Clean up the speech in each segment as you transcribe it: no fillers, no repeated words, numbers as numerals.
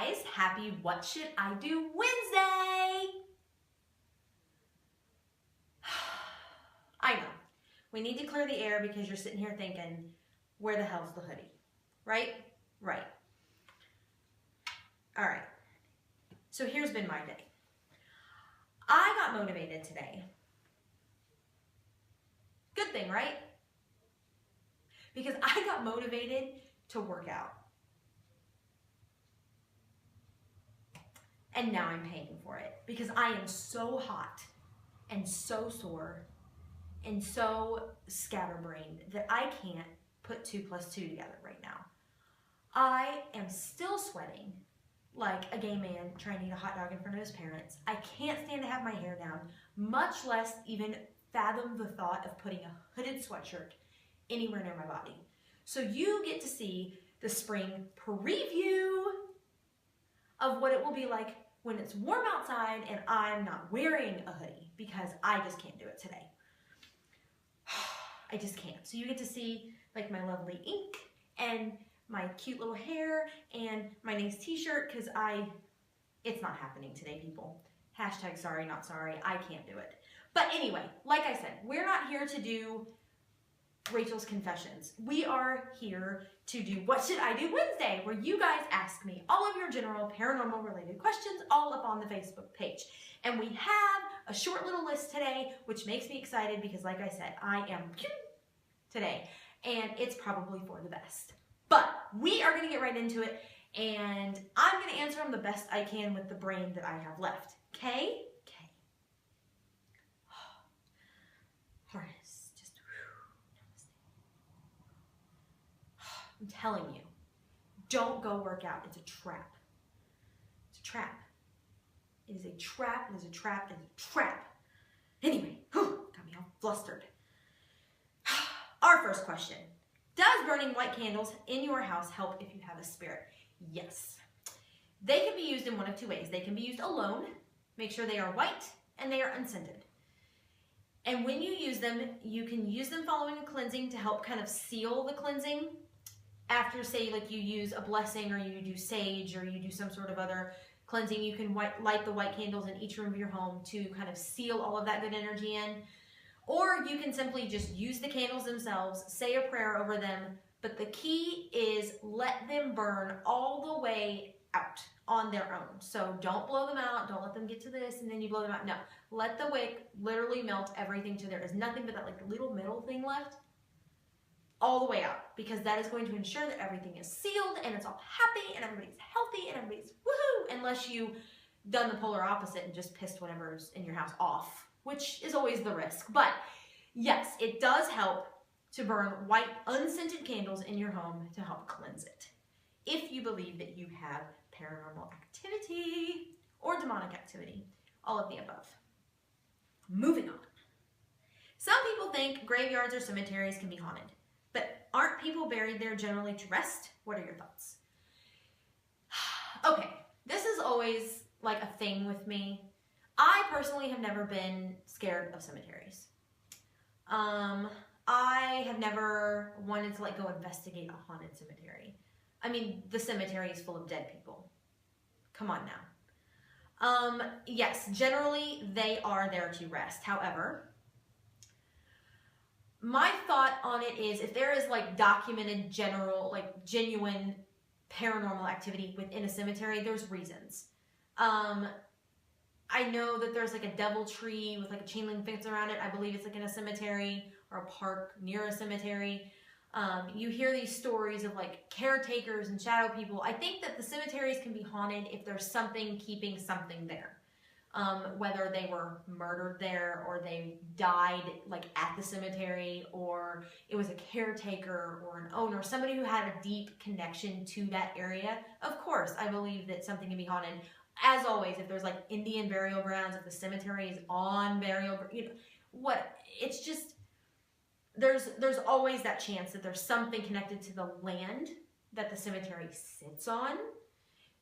guys, happy What Should I Do Wednesday! I know, we need to clear the air because you're sitting here thinking, where the hell's the hoodie? Right? Right. All right, so here's been my day. I got motivated today. Good thing, right? Because I got motivated to work out. And now I'm paying for it because I am so hot and so sore and so scatterbrained that I can't put 2 + 2 together right now. I am still sweating like a gay man trying to eat a hot dog in front of his parents. I can't stand to have my hair down, much less even fathom the thought of putting a hooded sweatshirt anywhere near my body. So you get to see the spring preview of what it will be like when it's warm outside and I'm not wearing a hoodie because I just can't do it today. I just can't. So you get to see like my lovely ink and my cute little hair and my nice t-shirt because it's not happening today, people. Hashtag sorry, not sorry. I can't do it. But anyway, like I said, we're not here to do Rachel's Confessions. We are here to do What Should I Do Wednesday, where you guys ask me all of your general paranormal related questions all up on the Facebook page. And we have a short little list today, which makes me excited because like I said, I am cute today and it's probably for the best. But we are gonna get right into it and I'm gonna answer them the best I can with the brain that I have left. Okay? Okay. Harness. Just I'm telling you, don't go work out. It's a trap. It's a trap. It is a trap. It is a trap. It is a trap. Anyway, got me all flustered. Our first question. Does burning white candles in your house help if you have a spirit? Yes. They can be used in one of 2 ways. They can be used alone. Make sure they are white and they are unscented. And when you use them, you can use them following a cleansing to help kind of seal the cleansing. After, say, like you use a blessing or you do sage or you do some sort of other cleansing, you can light the white candles in each room of your home to kind of seal all of that good energy in. Or you can simply just use the candles themselves, say a prayer over them, but the key is let them burn all the way out on their own. So don't blow them out, don't let them get to this and then you blow them out. No, let the wick literally melt everything to there is nothing but that like little middle thing left all the way out, because that is going to ensure that everything is sealed and it's all happy and everybody's healthy and everybody's woohoo, unless you done the polar opposite and just pissed whatever's in your house off, which is always the risk. But yes, it does help to burn white unscented candles in your home to help cleanse it, if you believe that you have paranormal activity or demonic activity, all of the above. Moving on. Some people think graveyards or cemeteries can be haunted, but aren't people buried there generally to rest? What are your thoughts? Okay, this is always like a thing with me. I personally have never been scared of cemeteries. I have never wanted to like go investigate a haunted cemetery. I mean, the cemetery is full of dead people. Come on now. Yes, generally they are there to rest. However, my thought on it is if there is like documented general, like genuine paranormal activity within a cemetery, there's reasons. I know that there's like a devil tree with like a chain link fence around it. I believe it's like in a cemetery or a park near a cemetery. You hear these stories of like caretakers and shadow people. I think that the cemeteries can be haunted if there's something keeping something there. Whether they were murdered there or they died like at the cemetery or it was a caretaker or an owner, somebody who had a deep connection to that area. Of course, I believe that something can be haunted. As always, if there's like Indian burial grounds, if the cemetery is on burial, you know, it's just, there's always that chance that there's something connected to the land that the cemetery sits on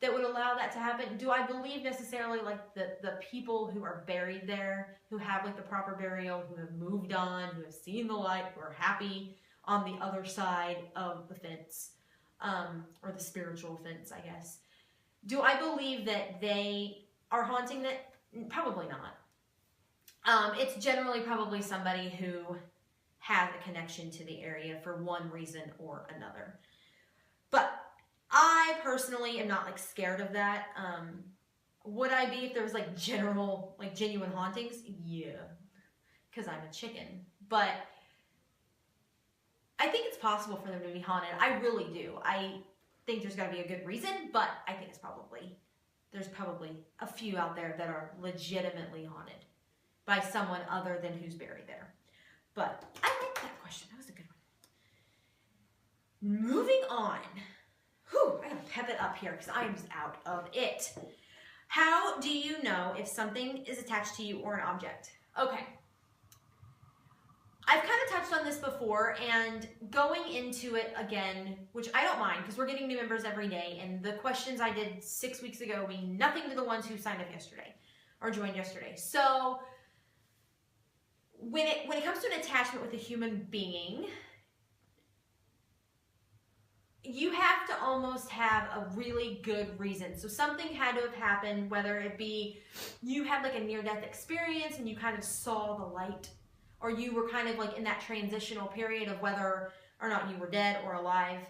that would allow that to happen. Do I believe necessarily like the people who are buried there, who have like the proper burial, who have moved on, who have seen the light, who are happy on the other side of the fence, or the spiritual fence, I guess. Do I believe that they are haunting that? Probably not. It's generally probably somebody who has a connection to the area for one reason or another. But I personally am not like scared of that. Would I be if there was like general, like genuine hauntings? Yeah, because I'm a chicken. But I think it's possible for them to be haunted. I really do. I think there's got to be a good reason, but I think there's probably a few out there that are legitimately haunted by someone other than who's buried there. But I like that question. That was a good one. Moving on. Whew, I gotta pep it up here because I am just out of it. How do you know if something is attached to you or an object? Okay. I've kind of touched on this before, and going into it again, which I don't mind because we're getting new members every day, and the questions I did 6 weeks ago mean nothing to the ones who signed up yesterday or joined yesterday. So when it comes to an attachment with a human being, you have to almost have a really good reason. So something had to have happened, whether it be you had like a near-death experience and you kind of saw the light, or you were kind of like in that transitional period of whether or not you were dead or alive.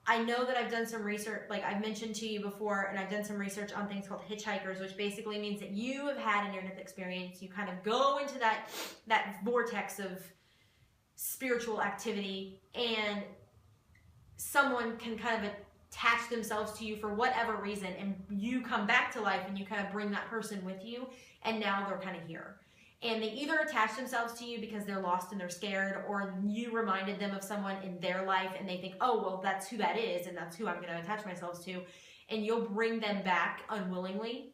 I know that I've done some research, like I've mentioned to you before, and I've done some research on things called hitchhikers, which basically means that you have had a near-death experience. You kind of go into that vortex of spiritual activity, and someone can kind of attach themselves to you for whatever reason, and you come back to life and you kind of bring that person with you, and now they're kind of here. And they either attach themselves to you because they're lost and they're scared, or you reminded them of someone in their life and they think, oh, well, that's who that is and that's who I'm going to attach myself to. And you'll bring them back unwillingly.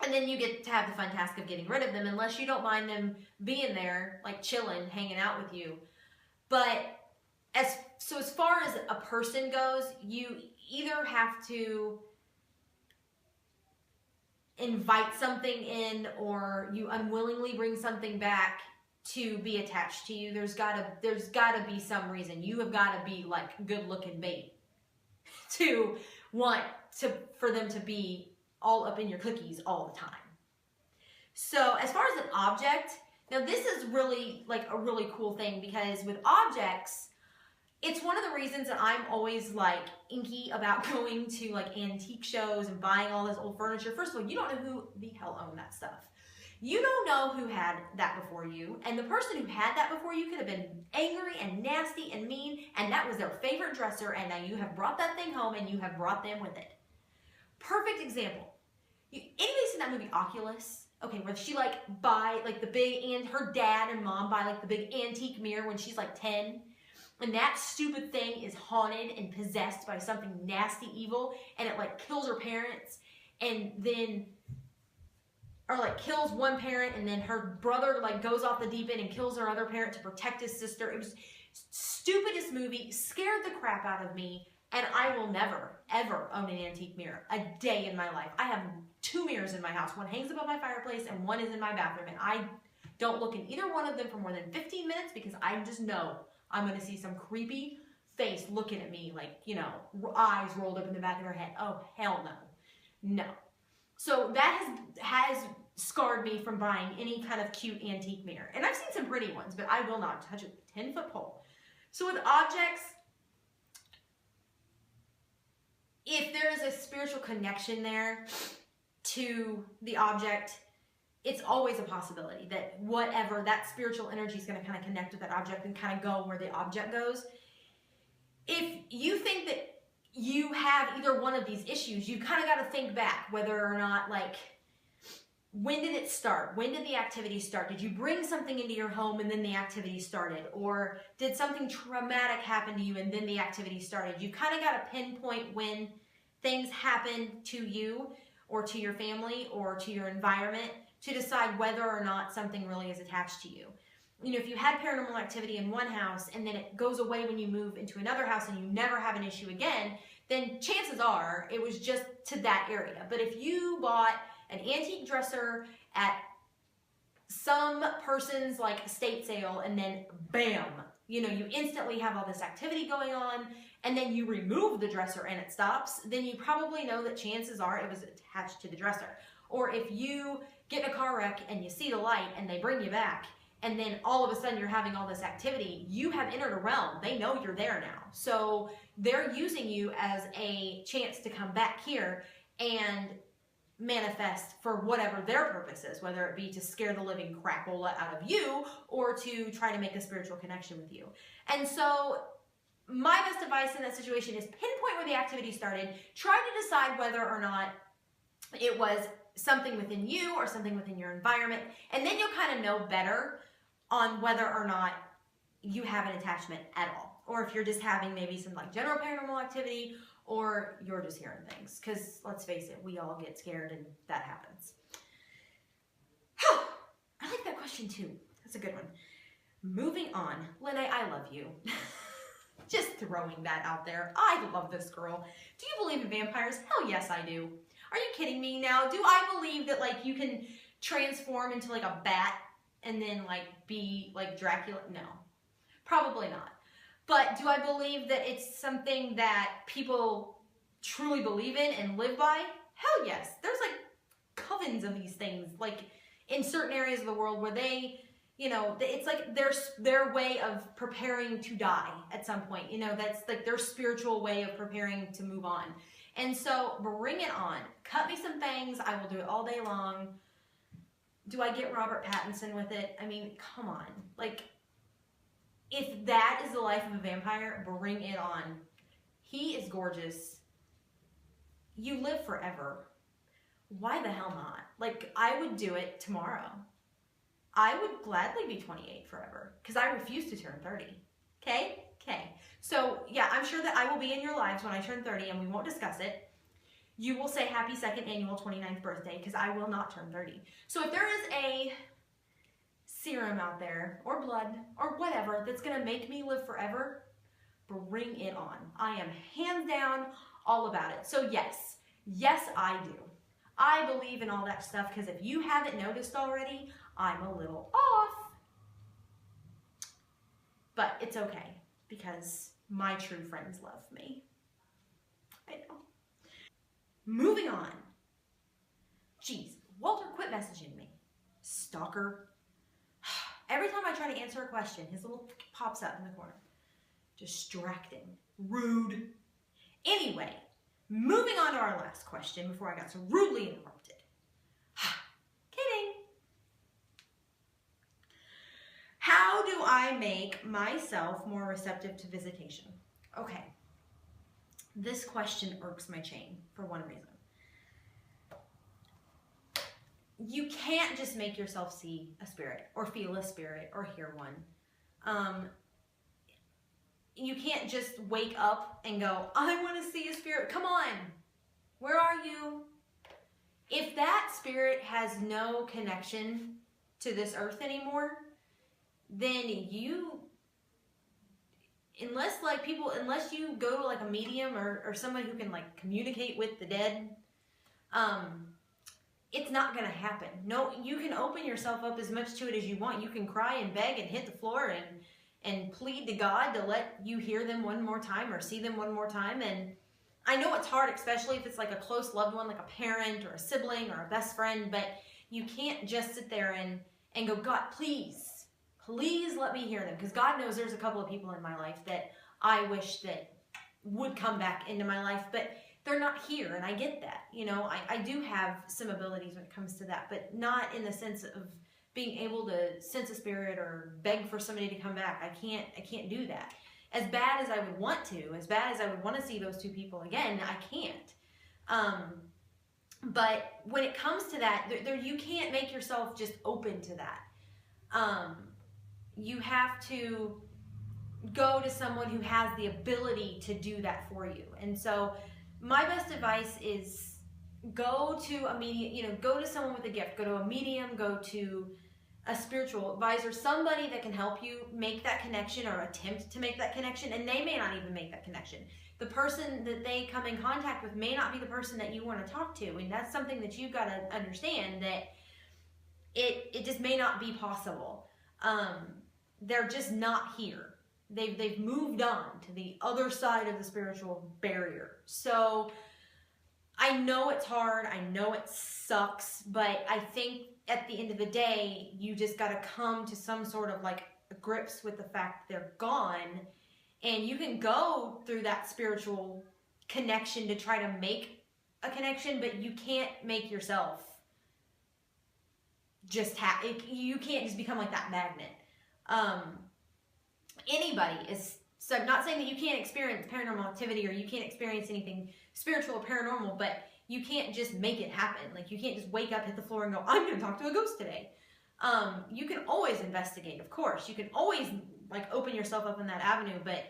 And then you get to have the fun task of getting rid of them, unless you don't mind them being there, like chilling, hanging out with you. But as far as a person goes, you either have to invite something in, or you unwillingly bring something back to be attached to you. There's gotta be some reason. You have gotta be like good looking bait to for them to be all up in your cookies all the time. So as far as an object, now this is really like a really cool thing, because with objects, it's one of the reasons that I'm always like inky about going to like antique shows and buying all this old furniture. First of all, you don't know who the hell owned that stuff. You don't know who had that before you, and the person who had that before you could have been angry and nasty and mean, and that was their favorite dresser, and now you have brought that thing home and you have brought them with it. Perfect example. Anybody seen that movie Oculus? Okay, where she like buy like the big, and her dad and mom buy like the big antique mirror when she's like 10. And that stupid thing is haunted and possessed by something nasty, evil, and it like kills her parents, and then, or like kills one parent, and then her brother like goes off the deep end and kills her other parent to protect his sister. It was stupidest movie, scared the crap out of me, and I will never, ever own an antique mirror a day in my life. I have 2 mirrors in my house. One hangs above my fireplace and one is in my bathroom, and I don't look in either one of them for more than 15 minutes because I just know I'm going to see some creepy face looking at me like, you know, eyes rolled up in the back of her head. Oh, hell no. No. So that has scarred me from buying any kind of cute antique mirror. And I've seen some pretty ones, but I will not touch a 10-foot pole. So with objects, if there is a spiritual connection there to the object, it's always a possibility that whatever, that spiritual energy is going to kind of connect with that object and kind of go where the object goes. If you think that you have either one of these issues, you kind of got to think back whether or not, like, when did it start? When did the activity start? Did you bring something into your home and then the activity started? Or did something traumatic happen to you and then the activity started? You kind of got to pinpoint when things happen to you or to your family or to your environment to decide whether or not something really is attached to you. You know, if you had paranormal activity in one house and then it goes away when you move into another house and you never have an issue again, then chances are it was just to that area. But if you bought an antique dresser at some person's like estate sale and then bam, you know, you instantly have all this activity going on and then you remove the dresser and it stops, then you probably know that chances are it was attached to the dresser. Or if you get in a car wreck and you see the light and they bring you back, and then all of a sudden you're having all this activity, you have entered a realm. They know you're there now. So they're using you as a chance to come back here and manifest for whatever their purpose is, whether it be to scare the living crapola out of you or to try to make a spiritual connection with you. And so my best advice in that situation is pinpoint where the activity started. Try to decide whether or not it was something within you or something within your environment, and then you'll kind of know better on whether or not you have an attachment at all, or if you're just having maybe some like general paranormal activity, or you're just hearing things. Because let's face it, we all get scared and that happens. I like that question too. That's a good one. Moving on. Lene, I love you. Just throwing that out there. I love this girl. Do you believe in vampires? Hell yes, I do. Are you kidding me now? Do I believe that like you can transform into like a bat and then like be like Dracula? No, probably not. But do I believe that it's something that people truly believe in and live by? Hell yes. There's like covens of these things, like in certain areas of the world where they, you know, it's like their way of preparing to die at some point. You know, that's like their spiritual way of preparing to move on. And so bring it on. Cut me some fangs. I will do it all day long. Do I get Robert Pattinson with it? I mean, come on. Like, if that is the life of a vampire, bring it on. He is gorgeous. You live forever. Why the hell not? Like, I would do it tomorrow. I would gladly be 28 forever because I refuse to turn 30. Okay? Okay. So, yeah, I'm sure that I will be in your lives when I turn 30 and we won't discuss it. You will say happy second annual 29th birthday because I will not turn 30. So if there is a serum out there or blood or whatever that's going to make me live forever, bring it on. I am hands down all about it. So yes, I do. I believe in all that stuff because if you haven't noticed already, I'm a little off. But it's okay because my true friends love me. I know. Moving on. Jeez, Walter, quit messaging me. Stalker. Every time I try to answer a question, his little pops up in the corner. Distracting. Rude. Anyway, moving on to our last question before I got so rudely interrupted. Kidding. How do I make myself more receptive to visitation? Okay. This question irks my chain for one reason. You can't just make yourself see a spirit or feel a spirit or hear one. You can't just wake up and go, I want to see a spirit. Come on. Where are you? If that spirit has no connection to this earth anymore, then unless you go to like a medium or somebody who can like communicate with the dead, it's not going to happen. No, you can open yourself up as much to it as you want. You can cry and beg and hit the floor and plead to God to let you hear them one more time or see them one more time. And I know it's hard, especially if it's like a close loved one, like a parent or a sibling or a best friend, but you can't just sit there and go, God, please let me hear them. Because God knows there's a couple of people in my life that I wish that would come back into my life, but they're not here, and I get that. You know, I do have some abilities when it comes to that, but not in the sense of being able to sense a spirit or beg for somebody to come back. I can't do that. As bad as I would want to, as bad as I would want to see those two people again, I can't. But when it comes to that, you can't make yourself just open to that. You have to go to someone who has the ability to do that for you. And so my best advice is go to a medium, go to someone with a gift, go to a medium, go to a spiritual advisor, somebody that can help you make that connection or attempt to make that connection, and they may not even make that connection. The person that they come in contact with may not be the person that you want to talk to, and that's something that you've got to understand, that it just may not be possible. They're just not here. They've moved on to the other side of the spiritual barrier. So I know it's hard. I know it sucks, but I think at the end of the day, you just got to come to some sort of like grips with the fact they're gone, and you can go through that spiritual connection to try to make a connection, but you can't make yourself just you can't just become like that magnet. Anybody is, so I'm not saying that you can't experience paranormal activity or you can't experience anything spiritual or paranormal, but you can't just make it happen. Like, you can't just wake up, hit the floor, and go, I'm going to talk to a ghost today. You can always investigate, of course. You can always, like, open yourself up in that avenue, but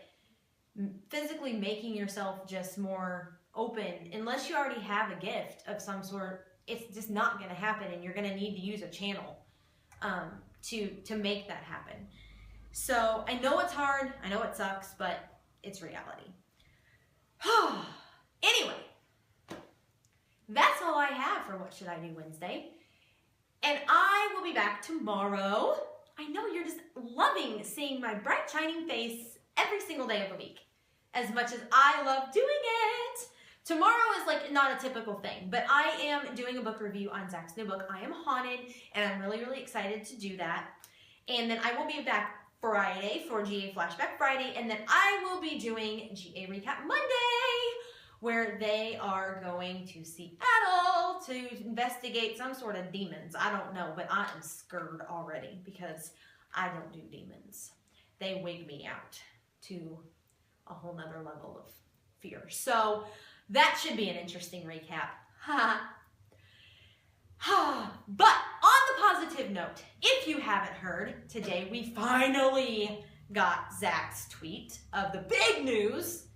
physically making yourself just more open, unless you already have a gift of some sort, it's just not going to happen, and you're going to need to use a channel to make that happen. So I know it's hard, I know it sucks, but it's reality. Anyway, that's all I have for What Should I Do Wednesday. And I will be back tomorrow. I know you're just loving seeing my bright, shining face every single day of the week, as much as I love doing it. Tomorrow is like not a typical thing, but I am doing a book review on Zach's new book, I Am Haunted, and I'm really, really excited to do that. And then I will be back Friday for GA Flashback Friday, and then I will be doing GA Recap Monday, where they are going to Seattle to investigate some sort of demons. I don't know, but I am scared already because I don't do demons. They wig me out to a whole nother level of fear. So that should be an interesting recap. But on the positive note, if you haven't heard, today we finally got Zach's tweet of the big news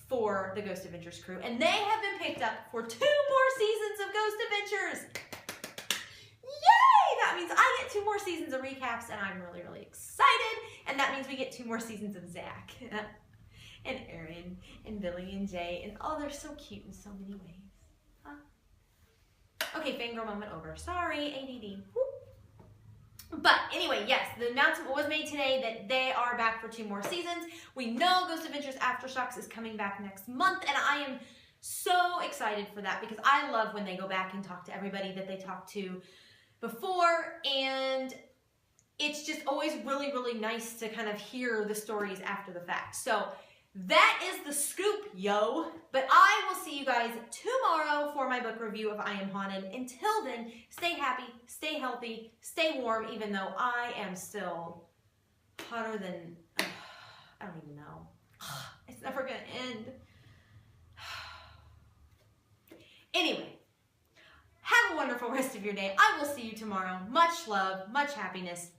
for the Ghost Adventures crew, and they have been picked up for 2 more seasons of Ghost Adventures. Yay! That means I get 2 more seasons of recaps, and I'm really, really excited. And that means we get 2 more seasons of Zach and Aaron and Billy and Jay, and oh, they're so cute in so many ways. Okay, fangirl moment over. Sorry, ADD. Whoop. But anyway, yes, the announcement was made today that they are back for 2 more seasons. We know Ghost Adventures Aftershocks is coming back next month, and I am so excited for that because I love when they go back and talk to everybody that they talked to before, and it's just always really, really nice to kind of hear the stories after the fact. So that is the scoop, yo. But I will see you guys tomorrow for my book review of I Am Haunted. Until then, stay happy, stay healthy, stay warm, even though I am still hotter than, I don't even know. It's never gonna end. Anyway, have a wonderful rest of your day. I will see you tomorrow. Much love, much happiness.